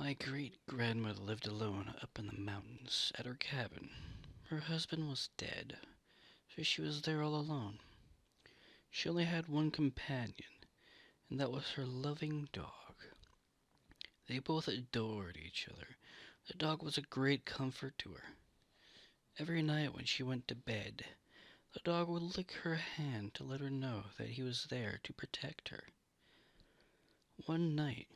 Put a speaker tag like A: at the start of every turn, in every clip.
A: My great-grandmother lived alone up in the mountains at her cabin. Her husband was dead, so she was there all alone. She only had one companion, and that was her loving dog. They both adored each other. The dog was a great comfort to her. Every night when she went to bed, the dog would lick her hand to let her know that he was there to protect her. One night,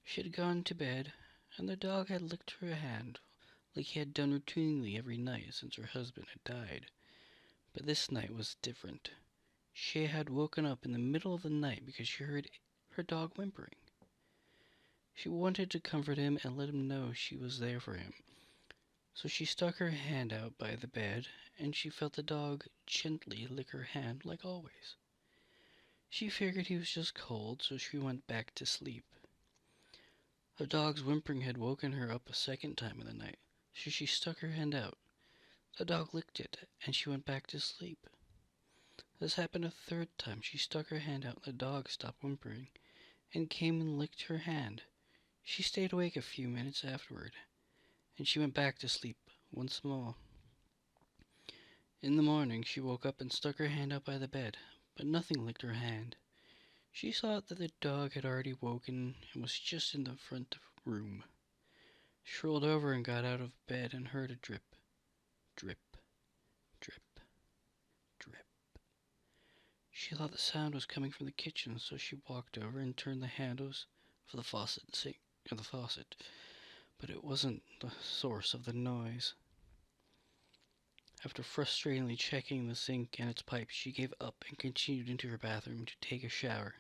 A: she had gone to bed, and the dog had licked her hand like he had done routinely every night since her husband had died. But this night was different. She had woken up in the middle of the night because she heard her dog whimpering. She wanted to comfort him and let him know she was there for him. So she stuck her hand out by the bed, and she felt the dog gently lick her hand like always. She figured he was just cold, so she went back to sleep. The dog's whimpering had woken her up a second time in the night, so she stuck her hand out. The dog licked it, and she went back to sleep. This happened a third time. She stuck her hand out, and the dog stopped whimpering, and came and licked her hand. She stayed awake a few minutes afterward, and she went back to sleep once more. In the morning she woke up and stuck her hand out by the bed, but nothing licked her hand. She thought that the dog had already woken and was just in the front room. She rolled over and got out of bed and heard a drip, drip, drip, drip. She thought the sound was coming from the kitchen, so she walked over and turned the handles for the faucet, but it wasn't the source of the noise. After frustratingly checking the sink and its pipes, she gave up and continued into her bathroom to take a shower.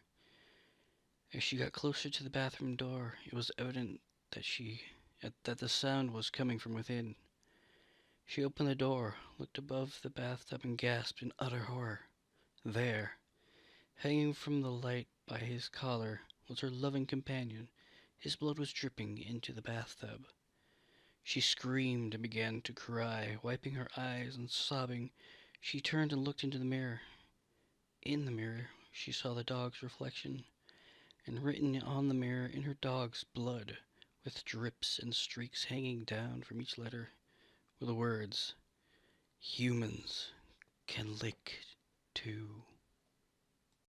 A: As she got closer to the bathroom door, it was evident that the sound was coming from within. She opened the door, looked above the bathtub, and gasped in utter horror. There, hanging from the light by his collar, was her loving companion. His blood was dripping into the bathtub. She screamed and began to cry, wiping her eyes and sobbing. She turned and looked into the mirror. In the mirror, she saw the dog's reflection, and written on the mirror in her dog's blood, with drips and streaks hanging down from each letter, were the words, "Humans can lick too."